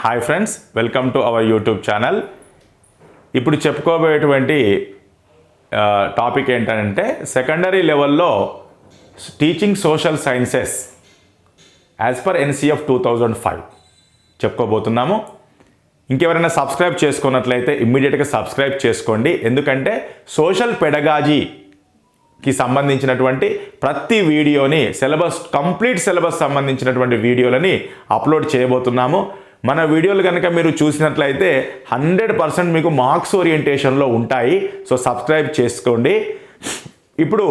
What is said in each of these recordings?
Hi friends, welcome to our YouTube channel. ఇప్పుడు చెప్పుకోబోయేటువంటి topic ఏంటంటే secondary లెవెల్లో teaching social sciences as per NCF 2005 చెప్పుకోబోతున్నాము. ఇంకెవరైనా subscribe చేసుకున్నట్లయితే ఇమ్మీడియట్గా సబ్స్క్రైబ్ చేసుకోండి. ఎందుకంటే సోషల్ పెడగాజీకి సంబంధించినటువంటి ప్రతి వీడియోని కంప్లీట్ సిలబస్ సంబంధించినటువంటి వీడియోలని అప్లోడ్ చేయబోతున్నాము. మన వీడియోలు కనుక మీరు చూసినట్లయితే 100% మీకు మార్క్స్ ఓరియంటేషన్లో ఉంటాయి. సో సబ్స్క్రైబ్ చేసుకోండి. ఇప్పుడు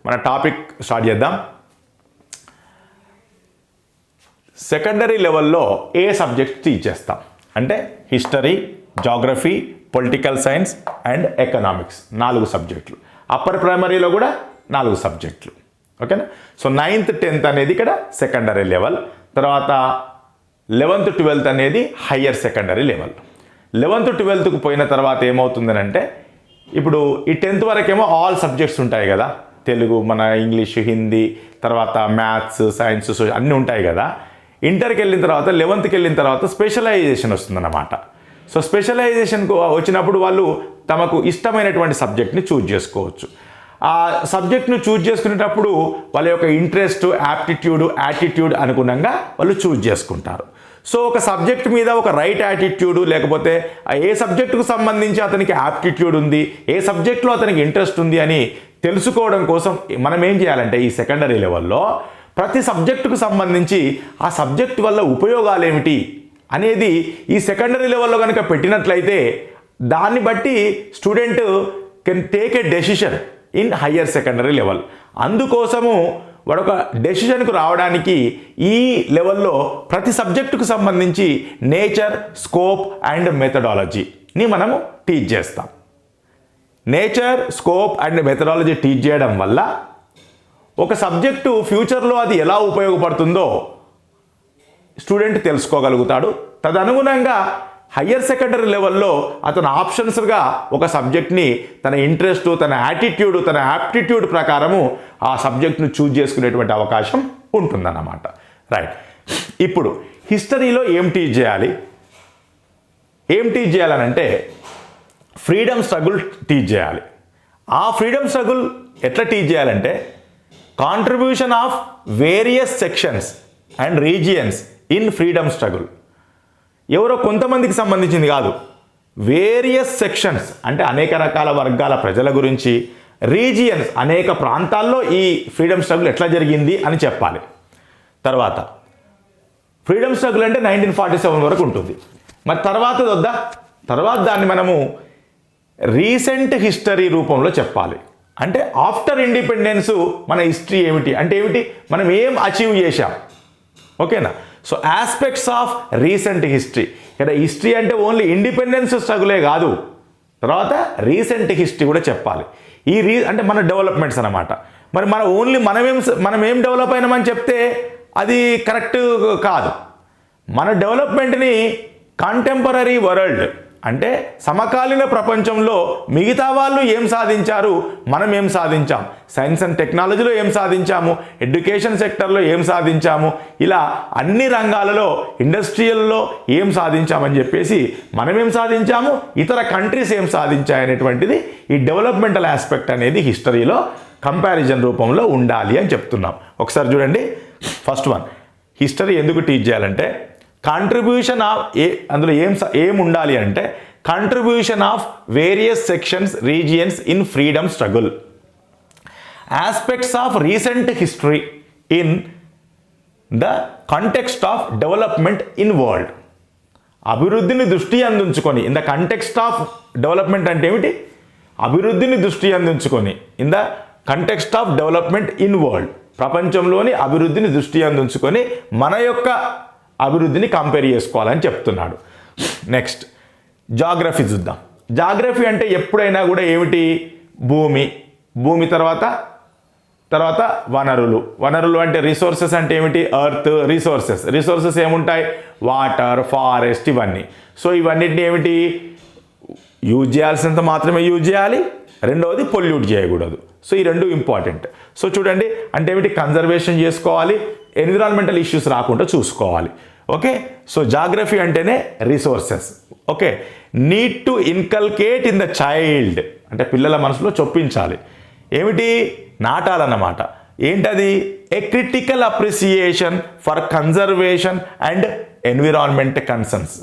మన టాపిక్ స్టార్ట్ చేద్దాం. సెకండరీ లెవెల్లో ఏ సబ్జెక్ట్స్ టీచ్ చేస్తాం అంటే history, geography, political science and economics 4 సబ్జెక్టులు. అప్పర్ ప్రైమరీలో కూడా 4 సబ్జెక్టులు. ఓకేనా? సో 9th 10th అనేది ఇక్కడ సెకండరీ లెవెల్. తర్వాత 11th 12th అనేది higher secondary level. 11th 12th పోయిన తర్వాత ఏమవుతుందనంటే ఇప్పుడు ఈ 10th వరకేమో ఆల్ సబ్జెక్ట్స్ ఉంటాయి కదా, తెలుగు, మన ఇంగ్లీష్, హిందీ, తర్వాత మ్యాథ్స్, సైన్స్, అన్నీ ఉంటాయి కదా. ఇంటర్కి వెళ్ళిన తర్వాత 11th వెళ్ళిన తర్వాత స్పెషలైజేషన్ వస్తుందన్నమాట. సో స్పెషలైజేషన్కు వచ్చినప్పుడు వాళ్ళు తమకు ఇష్టమైనటువంటి సబ్జెక్ట్ని చూజ్ చేసుకోవచ్చు. ఆ సబ్జెక్ట్ను చూజ్ చేసుకునేటప్పుడు వాళ్ళ యొక్క ఇంట్రెస్ట్, యాప్టిట్యూడ్, యాటిట్యూడ్ అనుగుణంగా వాళ్ళు చూజ్ చేసుకుంటారు. సో ఒక సబ్జెక్ట్ మీద ఒక రైట్ యాటిట్యూడ్, లేకపోతే ఏ సబ్జెక్టుకు సంబంధించి అతనికి యాప్టిట్యూడ్ ఉంది, ఏ సబ్జెక్ట్లో అతనికి ఇంట్రెస్ట్ ఉంది అని తెలుసుకోవడం కోసం మనం ఏం చేయాలంటే ఈ సెకండరీ లెవెల్లో ప్రతి సబ్జెక్టుకు సంబంధించి ఆ సబ్జెక్ట్ వల్ల ఉపయోగాలు ఏమిటి అనేది ఈ సెకండరీ లెవెల్లో కనుక పెట్టినట్లయితే దాన్ని బట్టి student can take a decision in higher secondary level. అందుకోసము వాడు ఒక డెసిషన్కు రావడానికి ఈ లెవెల్లో ప్రతి సబ్జెక్టుకు సంబంధించి నేచర్, స్కోప్ అండ్ మెథడాలజీని మనము టీచ్ చేస్తాం. Nature, scope and methodology teach చేయడం వల్ల ఒక సబ్జెక్టు ఫ్యూచర్లో అది ఎలా ఉపయోగపడుతుందో స్టూడెంట్ తెలుసుకోగలుగుతాడు. తదనుగుణంగా హయ్యర్ సెకండరీ లెవెల్లో అతను ఆప్షన్స్గా ఒక సబ్జెక్ట్ని తన ఇంట్రెస్ట్, తన యాటిట్యూడ్, తన యాప్టిట్యూడ్ ప్రకారము ఆ సబ్జెక్ట్ను చూజ్ చేసుకునేటువంటి అవకాశం ఉంటుందన్నమాట. రైట్. ఇప్పుడు హిస్టరీలో ఏం టీచ్ చేయాలి? ఏం టీచ్ చేయాలనంటే ఫ్రీడమ్ స్ట్రగుల్ టీచ్ చేయాలి. ఆ ఫ్రీడమ్ స్ట్రగుల్ ఎట్లా టీచ్ చేయాలంటే contribution of various sections and regions in freedom struggle. ఎవరో కొంతమందికి సంబంధించింది కాదు, వేరియస్ సెక్షన్స్ అంటే అనేక రకాల వర్గాల ప్రజల గురించి, రీజియన్స్ అనేక ప్రాంతాల్లో ఈ ఫ్రీడమ్ స్ట్రగుల్ ఎట్లా జరిగింది అని చెప్పాలి. తర్వాత ఫ్రీడమ్ స్ట్రగుల్ అంటే 1947 వరకు ఉంటుంది. మరి తర్వాత దాన్ని మనము రీసెంట్ హిస్టరీ రూపంలో చెప్పాలి. అంటే ఆఫ్టర్ ఇండిపెండెన్స్ మన హిస్టరీ ఏమిటి అంటే ఏమిటి, మనం ఏం అచీవ్ చేశాం. ఓకేనా? So aspects of recent history. ఇక్కడ హిస్టరీ అంటే ఓన్లీ ఇండిపెండెన్స్ స్ట్రగులే కాదు, తర్వాత రీసెంట్ హిస్టరీ కూడా చెప్పాలి. అంటే మన డెవలప్మెంట్స్ అన్నమాట. మరి మనం ఏం డెవలప్ అయినామని చెప్తే అది కరెక్ట్ కాదు. మన డెవలప్మెంట్ని కంటెంపరీ వరల్డ్ అంటే సమకాలీన ప్రపంచంలో మిగతా వాళ్ళు ఏం సాధించారు, మనం ఏం సాధించాం, సైన్స్ అండ్ టెక్నాలజీలో ఏం సాధించాము, ఎడ్యుకేషన్ సెక్టర్లో ఏం సాధించాము, ఇలా అన్ని రంగాలలో ఇండస్ట్రియల్లో ఏం సాధించామని చెప్పేసి మనం ఏం సాధించాము, ఇతర కంట్రీస్ ఏం సాధించాయనేటువంటిది ఈ డెవలప్మెంటల్ ఆస్పెక్ట్ అనేది హిస్టరీలో కంపారిజన్ రూపంలో ఉండాలి అని చెప్తున్నాం. ఒకసారి చూడండి. ఫస్ట్ వన్, హిస్టరీ ఎందుకు టీచ్ చేయాలంటే కాంట్రిబ్యూషన్ ఆఫ్ అందులో ఏం ఉండాలి అంటే contribution of various sections, regions in freedom struggle, aspects of recent history in the context of development in world. అభివృద్ధిని దృష్టి అందించుకొని in the context of development అంటే ఏమిటి, అభివృద్ధిని దృష్టి అందించుకొని in the context of development in world, ప్రపంచంలోని అభివృద్ధిని దృష్టి అందించుకొని మన యొక్క అభివృద్ధిని కంపేర్ చేసుకోవాలని చెప్తున్నాడు. నెక్స్ట్ జాగ్రఫీ చూద్దాం. జాగ్రఫీ అంటే ఎప్పుడైనా కూడా ఏమిటి, భూమి తర్వాత వనరులు అంటే రిసోర్సెస్ అంటే ఏమిటి, ఎర్త్ రిసోర్సెస్ ఏముంటాయి, వాటర్, ఫారెస్ట్, ఇవన్నీ. సో ఇవన్నిటిని ఏమిటి యూజ్ చేయాల్సినంత మాత్రమే యూజ్ చేయాలి, రెండవది పొల్యూట్ చేయకూడదు. సో ఈ రెండు ఇంపార్టెంట్. సో చూడండి అంటే ఏమిటి, కన్జర్వేషన్ చేసుకోవాలి, ఎన్విరాన్మెంటల్ ఇష్యూస్ రాకుండా చూసుకోవాలి. ఓకే, సో జాగ్రఫీ అంటేనే resources. Okay, need to inculcate in the child అంటే పిల్లల మనసులో చొప్పించాలి. ఏమిటి? నాటాలన్నమాట. ఏంటది? ఏ critical appreciation for conservation and environment concerns.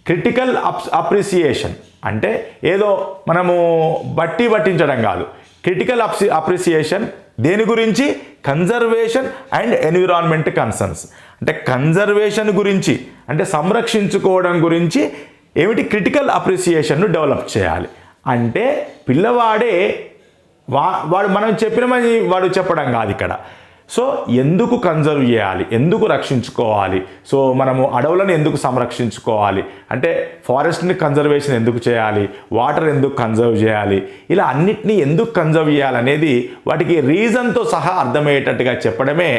Critical appreciation అంటే ఏదో మనము పట్టించడం కాదు. క్రిటికల్ అప్రిసియేషన్ దేని గురించి? కన్జర్వేషన్ అండ్ ఎన్విరాన్మెంట్ కన్సర్న్స్ అంటే కన్జర్వేషన్ గురించి అంటే సంరక్షించుకోవడం గురించి ఏమిటి? క్రిటికల్ అప్రిసియేషన్ను డెవలప్ చేయాలి. అంటే పిల్లవాడే వాడు మనం చెప్పినమని వాడు చెప్పడం కాదు ఇక్కడ. సో ఎందుకు కన్జర్వ్ చేయాలి, ఎందుకు రక్షించుకోవాలి, సో మనము అడవులను ఎందుకు సంరక్షించుకోవాలి అంటే ఫారెస్ట్ని కన్జర్వేషన్ ఎందుకు చేయాలి, వాటర్ ఎందుకు కన్జర్వ్ చేయాలి, ఇలా అన్నిటినీ ఎందుకు కన్జర్వ్ చేయాలనేది వాటికి రీజన్తో సహా అర్థమయ్యేటట్టుగా చెప్పడమే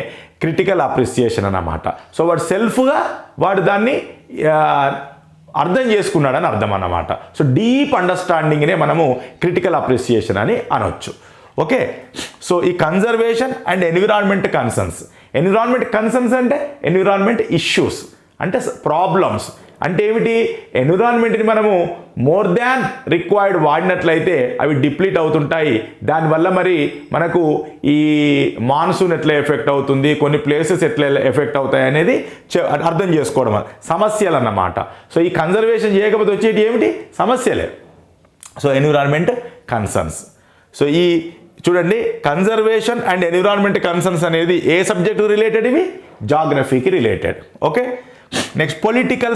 క్రిటికల్ అప్రిసియేషన్ అన్నమాట. సో వాడు సెల్ఫ్గా వాడు దాన్ని అర్థం చేసుకున్నాడని అర్థం అన్నమాట. సో డీప్ అండర్స్టాండింగ్నే మనము క్రిటికల్ అప్రిసియేషన్ అని అనొచ్చు. ఓకే, సో ఈ కన్జర్వేషన్ అండ్ ఎన్విరాన్మెంట్ కన్సర్న్స్ అంటే ఎన్విరాన్మెంట్ ఇష్యూస్ అంటే ప్రాబ్లమ్స్ అంటే ఏమిటి? ఎన్విరాన్మెంట్ని మనము మోర్ దాన్ రిక్వైర్డ్ వాడినట్లయితే అవి డిప్లీట్ అవుతుంటాయి. దానివల్ల మరి మనకు ఈ మాన్సూన్ ఎట్లా ఎఫెక్ట్ అవుతుంది, కొన్ని ప్లేసెస్ ఎట్లా ఎఫెక్ట్ అవుతాయి అనేది అర్థం చేసుకోవడం సమస్యలు అన్నమాట. సో ఈ కన్జర్వేషన్ చేయకపోతే వచ్చేటి ఏమిటి? సమస్యలే. So environment concerns. సో ఈ చూడండి, కన్జర్వేషన్ అండ్ ఎన్విరాన్మెంట్ కన్సర్న్స్ అనేది ఏ సబ్జెక్టు రిలేటెడ్? ఇవి జాగ్రఫీకి రిలేటెడ్. ఓకే, నెక్స్ట్ పొలిటికల్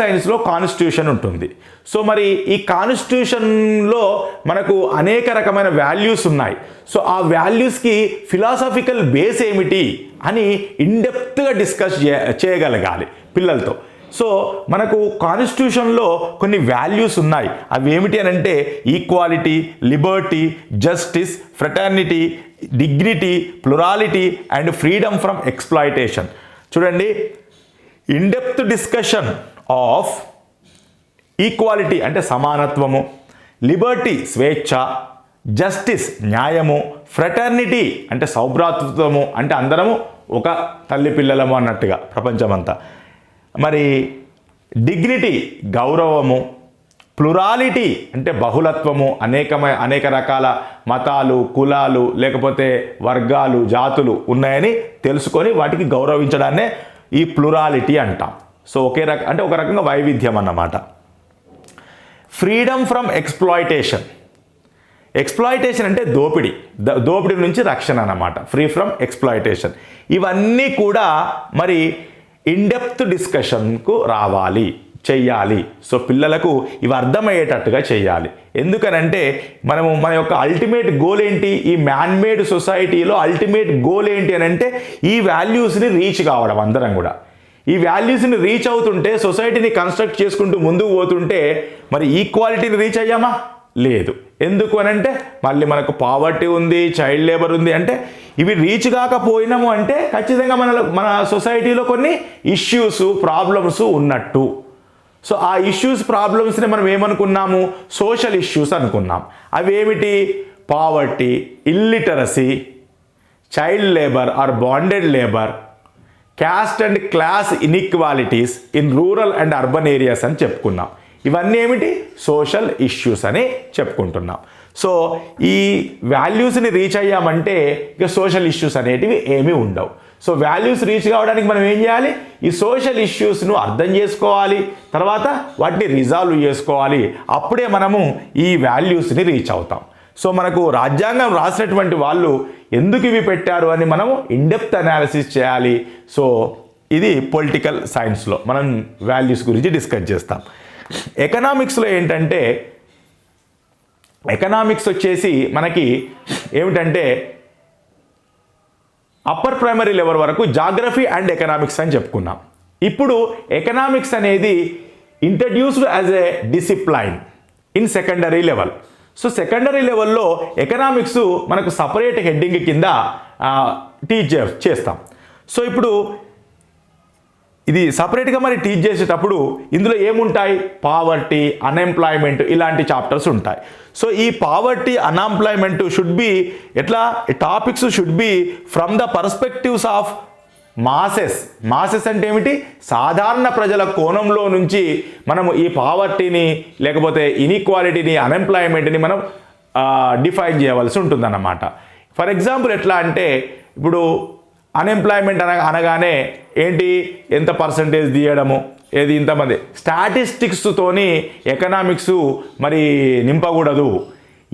సైన్స్లో కాన్స్టిట్యూషన్ ఉంటుంది. సో మరి ఈ కాన్స్టిట్యూషన్లో మనకు అనేక రకమైన వాల్యూస్ ఉన్నాయి. సో ఆ వాల్యూస్కి ఫిలాసఫికల్ బేస్ ఏమిటి అని ఇన్డెప్త్గా డిస్కస్ చేయగలగాలి పిల్లలతో. సో మనకు కాన్స్టిట్యూషన్లో కొన్ని వాల్యూస్ ఉన్నాయి. అవి ఏమిటి అని అంటే equality, Liberty, justice, fraternity, dignity, plurality and freedom from exploitation. చూడండి, ఇన్డెప్త్ డిస్కషన్ ఆఫ్ ఈక్వాలిటీ అంటే సమానత్వము, లిబర్టీ స్వేచ్ఛ, జస్టిస్ న్యాయము, ఫ్రెటర్నిటీ అంటే సౌభ్రాతృత్వము అంటే అందరము ఒక తల్లి పిల్లలము అన్నట్టుగా ప్రపంచమంతా, మరి డిగ్నిటీ గౌరవము, ప్లూరాలిటీ అంటే బహుళత్వము, అనేక రకాల మతాలు, కులాలు లేకపోతే వర్గాలు, జాతులు ఉన్నాయని తెలుసుకొని వాటికి గౌరవించడాన్నే ఈ ప్లూరాలిటీ అంటాం. సో ఒక రకంగా వైవిధ్యం అన్నమాట. ఫ్రీడమ్ ఫ్రమ్ ఎక్స్ప్లాయిటేషన్ అంటే దోపిడీ నుంచి రక్షణ అన్నమాట. Free from exploitation. ఇవన్నీ కూడా మరి ఇన్డెప్త్ డిస్కషన్కు చెయ్యాలి. సో పిల్లలకు ఇవి అర్థమయ్యేటట్టుగా చెయ్యాలి. ఎందుకనంటే మన యొక్క అల్టిమేట్ గోల్ ఏంటి? ఈ మ్యాన్మేడ్ సొసైటీలో అల్టిమేట్ గోల్ ఏంటి అని అంటే ఈ వాల్యూస్ని రీచ్ కావడం. అందరం కూడా ఈ వాల్యూస్ని రీచ్ అవుతుంటే, సొసైటీని కన్స్ట్రక్ట్ చేసుకుంటూ ముందుకు పోతుంటే మరి ఈక్వాలిటీని రీచ్ అయ్యామా? లేదు. ఎందుకు అని అంటే మళ్ళీ మనకు పావర్టీ ఉంది, చైల్డ్ లేబర్ ఉంది. అంటే ఇవి రీచ్ కాకపోయినాము అంటే ఖచ్చితంగా మన సొసైటీలో కొన్ని ఇష్యూస్, ప్రాబ్లమ్స్ ఉన్నట్టు. సో ఆ ఇష్యూస్, ప్రాబ్లమ్స్ని మనం ఏమనుకున్నాము? సోషల్ ఇష్యూస్ అనుకున్నాం. అవి ఏమిటి? Poverty, illiteracy, child labour or bonded labour, caste and class inequalities in rural and urban areas అని చెప్పుకున్నాం. ఇవన్నీ ఏమిటి? సోషల్ ఇష్యూస్ అని చెప్పుకుంటున్నాం. సో ఈ వాల్యూస్ని రీచ్ అయ్యామంటే ఇక సోషల్ ఇష్యూస్ అనేటివి ఏమీ ఉండవు. సో వాల్యూస్ రీచ్ కావడానికి మనం ఏం చేయాలి? ఈ సోషల్ ఇష్యూస్ను అర్థం చేసుకోవాలి, తర్వాత వాటిని రిజాల్వ్ చేసుకోవాలి. అప్పుడే మనము ఈ వాల్యూస్ని రీచ్ అవుతాం. సో మనకు రాజ్యాంగం రాసినటువంటి వాళ్ళు ఎందుకు ఇవి పెట్టారు అని మనము ఇన్డెప్త్ అనాలిసిస్ చేయాలి. సో ఇది పొలిటికల్ సైన్స్లో మనం వాల్యూస్ గురించి డిస్కస్ చేస్తాం. ఎకనామిక్స్లో ఏంటంటే, ఎకనామిక్స్ వచ్చేసి మనకి ఏమిటంటే అప్పర్ ప్రైమరీ లెవెల్ వరకు జాగ్రఫీ అండ్ ఎకనామిక్స్ అని చెప్పుకున్నాం. ఇప్పుడు ఎకనామిక్స్ అనేది introduced as a discipline in secondary level. So secondary లెవెల్లో ఎకనామిక్స్ మనకు సపరేట్ హెడ్డింగ్ కింద టీచ్ చేస్తాం. సో ఇప్పుడు ఇది సపరేట్గా మరి టీచ్ చేసేటప్పుడు ఇందులో ఏముంటాయి? పావర్టీ, అన్ఎంప్లాయ్మెంట్ ఇలాంటి చాప్టర్స్ ఉంటాయి. సో ఈ పావర్టీ, అన్ఎంప్లాయ్మెంట్ షుడ్ బి ఎట్లా? Topics should be from the perspectives of masses అంటే ఏమిటి? సాధారణ ప్రజల కోణంలో నుంచి మనము ఈ పావర్టీని లేకపోతే ఇన్ఈక్వాలిటీని అన్ఎంప్లాయ్మెంట్ని మనం డిఫైన్ చేయవలసి ఉంటుందన్నమాట. ఫర్ ఎగ్జాంపుల్ ఎట్లా అంటే ఇప్పుడు అన్ఎంప్లాయ్మెంట్ అనగానే ఏంటి, ఎంత పర్సంటేజ్ తీయడము, ఏది ఇంతమంది స్టాటిస్టిక్స్తోని ఎకనామిక్స్ మరి నింపకూడదు.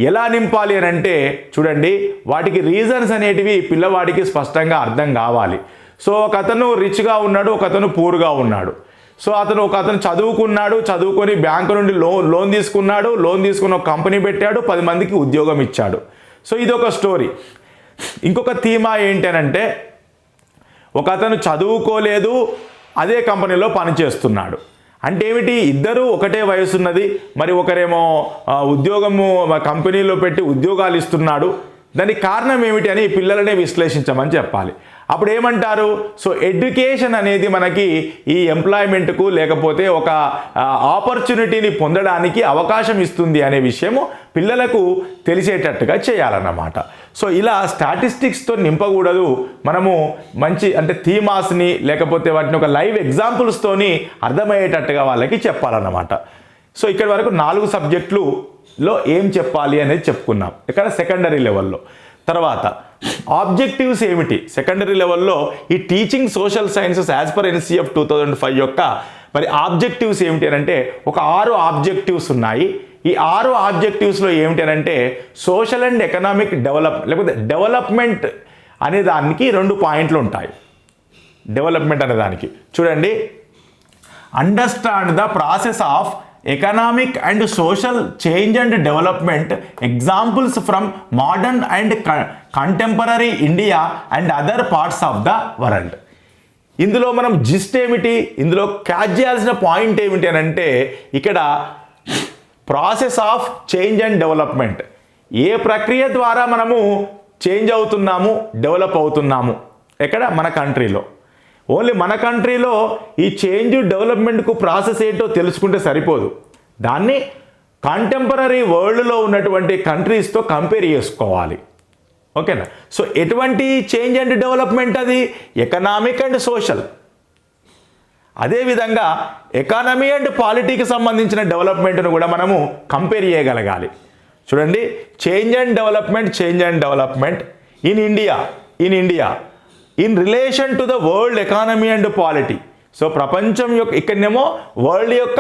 ఎలా నింపాలి అని అంటే చూడండి, వాటికి రీజన్స్ అనేటివి పిల్లవాడికి స్పష్టంగా అర్థం కావాలి. సో ఒక అతను రిచ్గా ఉన్నాడు, ఒక అతను పూర్గా ఉన్నాడు. సో ఒక అతను చదువుకొని బ్యాంకు నుండి లోన్ తీసుకున్న ఒక కంపెనీ పెట్టాడు, 10 మందికి ఉద్యోగం ఇచ్చాడు. సో ఇది ఒక స్టోరీ. ఇంకొక థీమా ఏంటనంటే ఒక అతను చదువుకోలేదు, అదే కంపెనీలో పనిచేస్తున్నాడు. అంటే ఏమిటి, ఇద్దరు ఒకటే వయసు ఉన్నది, మరి ఒకరేమో ఉద్యోగము కంపెనీలో పెట్టి ఉద్యోగాలు ఇస్తున్నాడు. దానికి కారణం ఏమిటి అని పిల్లలనే విశ్లేషించమని చెప్పాలి. అప్పుడు ఏమంటారు, సో ఎడ్యుకేషన్ అనేది మనకి ఈ ఎంప్లాయ్మెంట్కు లేకపోతే ఒక ఆపర్చునిటీని పొందడానికి అవకాశం ఇస్తుంది అనే విషయము పిల్లలకు తెలిసేటట్టుగా చేయాలన్నమాట. సో ఇలా స్టాటిస్టిక్స్తో నింపకూడదు, మనము మంచి అంటే థీమాస్ని లేకపోతే వాటిని ఒక లైవ్ ఎగ్జాంపుల్స్తోని అర్థమయ్యేటట్టుగా వాళ్ళకి చెప్పాలన్నమాట. సో ఇక్కడ వరకు 4 సబ్జెక్టులలో ఏం చెప్పాలి అనేది చెప్పుకున్నాం ఇక్కడ సెకండరీ లెవెల్లో. తర్వాత ఆబ్జెక్టివ్స్ ఏమిటి? సెకండరీ లెవెల్లో ఈ teaching social sciences as per NCF 2005 యొక్క మరి ఆబ్జెక్టివ్స్ ఏమిటి అని అంటే ఒక 6 ఆబ్జెక్టివ్స్ ఉన్నాయి. ఈ 6 ఆబ్జెక్టివ్స్లో ఏమిటి అని అంటే సోషల్ అండ్ ఎకనామిక్ లేకపోతే డెవలప్మెంట్ అనే దానికి 2 పాయింట్లు ఉంటాయి. డెవలప్మెంట్ అనే దానికి చూడండి, understand the process of economic and social change and development, examples from modern and contemporary India and other parts of the world. ఇందులో మనం జిస్ట్ ఏమిటి, ఇందులో క్యాచ్ చేయాల్సిన పాయింట్ ఏమిటి అని అంటే ఇక్కడ process of change and development, ఏ ప్రక్రియ ద్వారా మనము చేంజ్ అవుతున్నాము, డెవలప్ అవుతున్నాము, ఎక్కడ మన కంట్రీలో. ఓన్లీ మన కంట్రీలో ఈ చేంజ్ డెవలప్మెంట్కు ప్రాసెస్ ఏంటో తెలుసుకుంటే సరిపోదు, దాన్ని కాంటెంపరీ వరల్డ్లో ఉన్నటువంటి కంట్రీస్తో కంపేర్ చేసుకోవాలి. ఓకేనా? సో ఎటువంటి చేంజ్ అండ్ డెవలప్మెంట్ అది? Economic and social. అదేవిధంగా ఎకానమీ అండ్ పాలిటీకి సంబంధించిన డెవలప్మెంట్ను కూడా మనము కంపేర్ చేయగలగాలి. చూడండి, change and development in India in relation to the world economy and polity. So ప్రపంచం యొక్క ఇక్కడనేమో వరల్డ్ యొక్క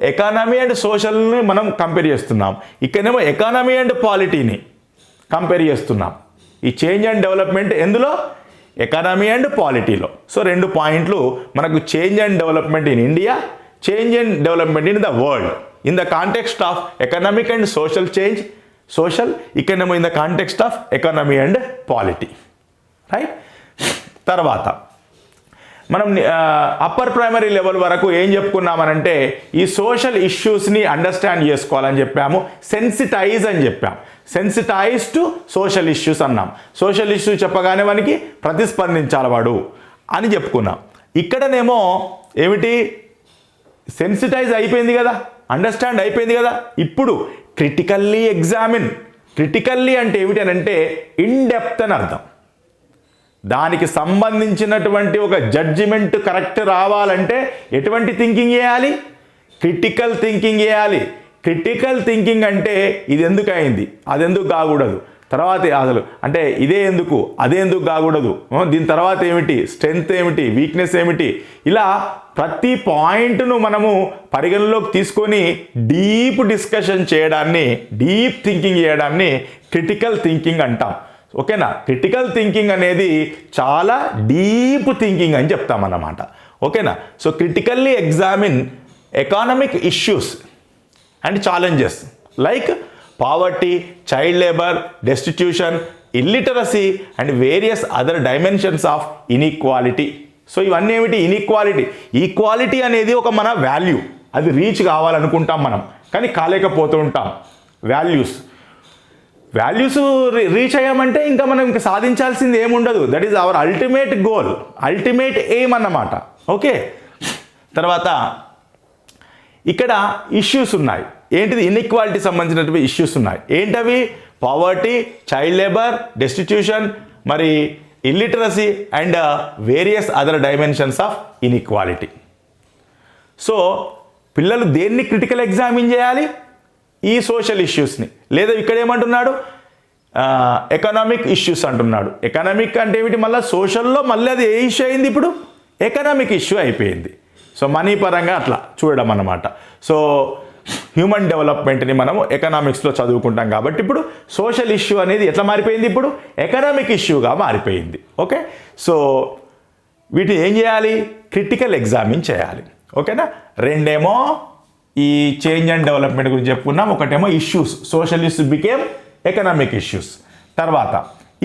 ఎకానమీ అండ్ సోషల్ని మనం కంపేర్ చేస్తున్నాం, ఇక్కడనేమో ఎకానమీ అండ్ పాలిటీని కంపేర్ చేస్తున్నాం. ఈ చేంజ్ అండ్ డెవలప్మెంట్ ఎందులో? ఎకానమీ అండ్ పాలిటీలో. సో 2 పాయింట్లు మనకు change and development in India, change and development in the world in the context of economic and social change, ఇక్కడనేమో in the context of economy and polity. Right? తర్వాత మనం upper primary level వరకు ఏం చెప్పుకున్నామనంటే ఈ social ఇష్యూస్ని understand చేసుకోవాలని చెప్పాము, sensitise అని చెప్పాం. సెన్సిటైజ్ టు సోషల్ ఇష్యూస్ అన్నాం. సోషల్ ఇష్యూ చెప్పగానే మనకి ప్రతిస్పందించాలి వాడు అని చెప్పుకున్నాం. ఇక్కడనేమో ఏమిటి, సెన్సిటైజ్ అయిపోయింది కదా, అండర్స్టాండ్ అయిపోయింది కదా. ఇప్పుడు క్రిటికల్లీ ఎగ్జామిన్. క్రిటికల్లీ అంటే ఏమిటి అని అంటే ఇన్ డెప్త్ అని అర్థం. దానికి సంబంధించినటువంటి ఒక జడ్జిమెంట్ కరెక్ట్ రావాలంటే ఎటువంటి థింకింగ్ చేయాలి? క్రిటికల్ థింకింగ్ చేయాలి. క్రిటికల్ థింకింగ్ అంటే ఇది ఎందుకు అయింది, అది ఎందుకు కాకూడదు, తర్వాత అసలు అంటే ఇదే ఎందుకు, అదే ఎందుకు కాకూడదు, దీని తర్వాత ఏమిటి, స్ట్రెంగ్త్ ఏమిటి, వీక్నెస్ ఏమిటి, ఇలా ప్రతి పాయింట్ను మనము పరిగణలోకి తీసుకొని డీప్ డిస్కషన్ చేయడాన్ని, డీప్ థింకింగ్ చేయడాన్ని క్రిటికల్ థింకింగ్ అంటాం. ఓకేనా? క్రిటికల్ థింకింగ్ అనేది చాలా డీప్ థింకింగ్ అని చెప్తామన్నమాట. ఓకేనా? So critically examine economic issues and challenges like poverty, child labour, destitution, illiteracy and various other dimensions of inequality. So ఇవన్నీ ఏమిటి? ఇన్ఈక్వాలిటీ. ఈక్వాలిటీ అనేది ఒక మన వాల్యూ, అది రీచ్ కావాలనుకుంటాం మనం, కానీ కాలేకపోతూ ఉంటాం. వాల్యూస్ రీచ్ అయ్యామంటే ఇంకా మనం ఇంకా సాధించాల్సింది ఏముండదు. That is our ultimate goal, ultimate aim అన్నమాట. ఓకే, తర్వాత ఇక్కడ ఇష్యూస్ ఉన్నాయి. ఏంటిది? ఇన్ఈక్వాలిటీ సంబంధించినటువంటి ఇష్యూస్ ఉన్నాయి. ఏంటవి? పావర్టీ, చైల్డ్ లేబర్, డెస్టిట్యూషన్, మరి illiteracy and various other dimensions of inequality. So పిల్లలు దేన్ని క్రిటికల్ ఎగ్జామిన్ చేయాలి? ఈ సోషల్ ఇష్యూస్ని. లేదా ఇక్కడ ఏమంటున్నాడు, ఎకనామిక్ ఇష్యూస్ అంటున్నాడు. ఎకనామిక్ అంటే ఏమిటి? మళ్ళీ సోషల్లో మళ్ళీ అది ఏ ఇష్యూ అయింది? ఇప్పుడు ఎకనామిక్ ఇష్యూ అయిపోయింది. సో మనీ పరంగా అట్లా చూడడం అన్నమాట. సో హ్యూమన్ డెవలప్మెంట్ని మనము ఎకనామిక్స్లో చదువుకుంటాం కాబట్టి ఇప్పుడు సోషల్ ఇష్యూ అనేది ఎట్లా మారిపోయింది? ఇప్పుడు ఎకనామిక్ ఇష్యూగా మారిపోయింది. ఓకే, సో వీటిని ఏం చేయాలి? క్రిటికల్ ఎగ్జామిన్ చేయాలి. ఓకేనా? రెండేమో ఈ చేంజ్ అండ్ డెవలప్మెంట్ గురించి చెప్పుకున్నాం, ఒకటేమో issues, social issues became economic issues. తర్వాత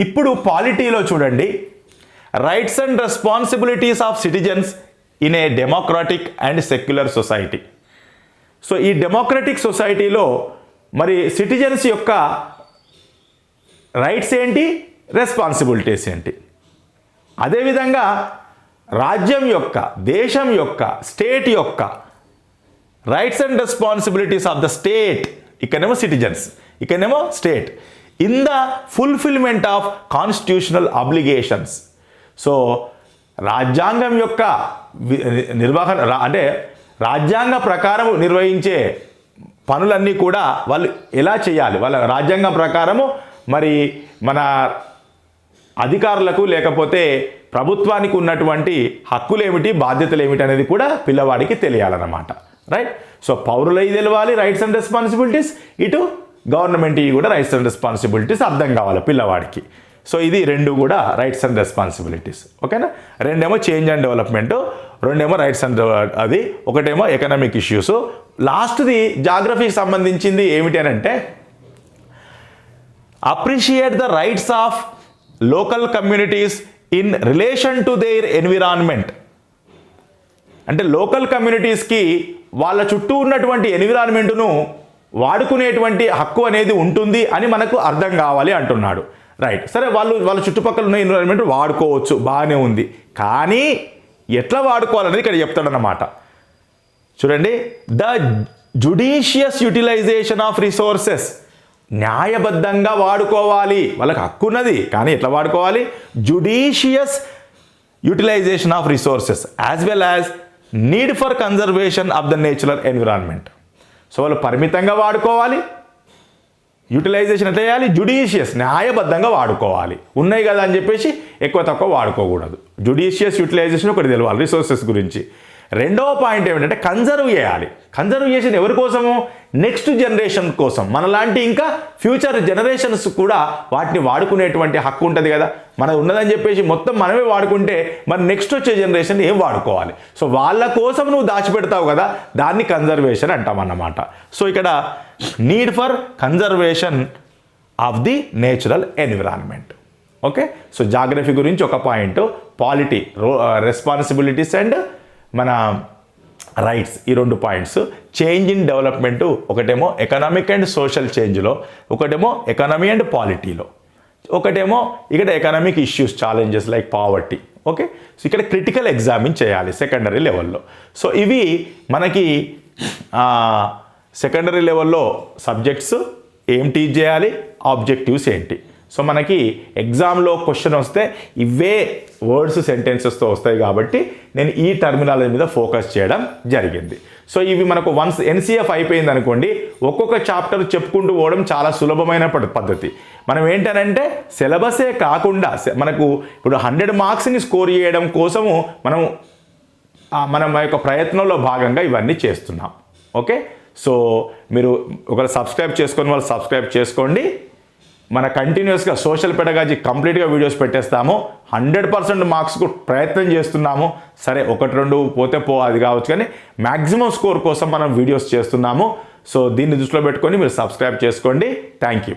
ఇప్పుడు పాలిటీలో చూడండి, rights and responsibilities of citizens in a democratic and secular society. So ఈ డెమోక్రటిక్ సొసైటీలో మరి సిటిజన్స్ యొక్క రైట్స్ ఏంటి, రెస్పాన్సిబిలిటీస్ ఏంటి? అదేవిధంగా రాజ్యం యొక్క, దేశం యొక్క, స్టేట్ యొక్క rights and responsibilities of the state, ఇక్కడేమో సిటిజన్స్, ఇక్కడేమో state, in the fulfilment of constitutional obligations. So రాజ్యాంగం యొక్క నిర్వహణ అంటే రాజ్యాంగ ప్రకారం నిర్వహించే పనులన్నీ కూడా వాళ్ళు ఎలా చేయాలి, వాళ్ళ రాజ్యాంగం ప్రకారము మరి మన అధికారులకు లేకపోతే ప్రభుత్వానికి ఉన్నటువంటి హక్కులు ఏమిటి, బాధ్యతలు ఏమిటి అనేది కూడా పిల్లవాడికి తెలియాలన్నమాట. రైట్? సో పౌరులవి తెలవాలి రైట్స్ అండ్ రెస్పాన్సిబిలిటీస్, ఇటు గవర్నమెంట్ కూడా రైట్స్ అండ్ రెస్పాన్సిబిలిటీస్ అర్థం కావాలి పిల్లవాడికి. సో ఇది రెండు కూడా రైట్స్ అండ్ రెస్పాన్సిబిలిటీస్. ఓకేనా? రెండేమో చేంజ్ అండ్ డెవలప్మెంట్, రెండేమో రైట్స్ అండ్ అది, ఒకటేమో ఎకనామిక్ ఇష్యూస్. లాస్ట్ది జాగ్రఫీకి సంబంధించింది ఏమిటి అని అంటే, appreciate the rights of local communities in relation to their environment. అంటే లోకల్ కమ్యూనిటీస్కి వాళ్ళ చుట్టూ ఉన్నటువంటి ఎన్విరాన్మెంట్ను వాడుకునేటువంటి హక్కు అనేది ఉంటుంది అని మనకు అర్థం కావాలి అంటున్నాడు. రైట్, సరే వాళ్ళ చుట్టుపక్కల ఉన్న ఎన్విరాన్మెంట్ వాడుకోవచ్చు, బాగానే ఉంది, కానీ ఎట్లా వాడుకోవాలనేది ఇక్కడ చెప్తాడన్నమాట. చూడండి, the judicious utilisation of resources, న్యాయబద్ధంగా వాడుకోవాలి, వాళ్ళకి హక్కు ఉన్నది, కానీ ఎట్లా వాడుకోవాలి? Judicious utilisation of resources as well as need for conservation of the natural environment. So వాళ్ళు పరిమితంగా వాడుకోవాలి, యూటిలైజేషన్ ఎట్లా చేయాలి? జుడిషియస్, న్యాయబద్ధంగా వాడుకోవాలి. ఉన్నాయి కదా అని చెప్పేసి ఎక్కువ తక్కువ వాడుకోకూడదు. జుడిషియస్ యూటిలైజేషన్ ఒకటి తెలవాలి రిసోర్సెస్ గురించి. రెండవ పాయింట్ ఏమిటంటే కన్జర్వ్ చేయాలి. కన్జర్వేషన్ ఎవరి కోసము? నెక్స్ట్ జనరేషన్ కోసం, మనలాంటి ఇంకా ఫ్యూచర్ జనరేషన్స్ కూడా వాటిని వాడుకునేటువంటి హక్కు ఉంటుంది కదా. మనది ఉన్నదని చెప్పేసి మొత్తం మనమే వాడుకుంటే మరి నెక్స్ట్ వచ్చే జనరేషన్ ఏం వాడుకోవాలి? సో వాళ్ళ కోసం నువ్వు దాచిపెడతావు కదా, దాన్ని కన్జర్వేషన్ అంటామన్నమాట. సో ఇక్కడ need for conservation of the natural environment. Okay, so geography గురించి ఒక పాయింట్, పాలిటీ, రెస్పాన్సిబిలిటీస్ అండ్ మన రైట్స్, ఈ రెండు పాయింట్స్. చేంజ్ ఇన్ డెవలప్మెంట్ ఒకటేమో ఎకనామిక్ అండ్ సోషల్ చేంజ్లో, ఒకటేమో ఎకనామీ అండ్ పాలిటీలో, ఒకటేమో ఇక్కడ economic issues, challenges like poverty. Okay, so ఇక్కడ క్రిటికల్ ఎగ్జామిన్ చేయాలి సెకండరీ లెవెల్లో. సో ఇవి మనకి సెకండరీ లెవెల్లో సబ్జెక్ట్స్ ఏం టీచ్ చేయాలి, ఆబ్జెక్టివ్స్ ఏంటి. సో మనకి ఎగ్జామ్లో క్వశ్చన్ వస్తే ఇవే వర్డ్స్ సెంటెన్సెస్తో వస్తాయి కాబట్టి నేను ఈ టర్మినాలజీ మీద ఫోకస్ చేయడం జరిగింది. సో ఇవి మనకు వన్స్ ఎన్సీఎఫ్ అయిపోయింది అనుకోండి, ఒక్కొక్క చాప్టర్ చెప్పుకుంటూ పోవడం చాలా సులభమైన పద్ధతి. మనం ఏంటనంటే సిలబసే కాకుండా మనకు ఇప్పుడు 100 మార్క్స్ని స్కోర్ చేయడం కోసము మనం యొక్క ప్రయత్నంలో భాగంగా ఇవన్నీ చేస్తున్నాం. ఓకే, సో మీరు ఒకవేళ సబ్స్క్రైబ్ చేసుకొని వాళ్ళు సబ్స్క్రైబ్ చేసుకోండి. మన కంటిన్యూస్గా సోషల్ పెడగాజీ కంప్లీట్గా వీడియోస్ పెట్టేస్తాము. 100% మార్క్స్కు ప్రయత్నం చేస్తున్నాము. సరే 1-2 పోతే అది కావచ్చు, కానీ మ్యాక్సిమం స్కోర్ కోసం మనం వీడియోస్ చేస్తున్నాము. సో దీన్ని దృష్టిలో పెట్టుకొని మీరు సబ్స్క్రైబ్ చేసుకోండి. Thank you.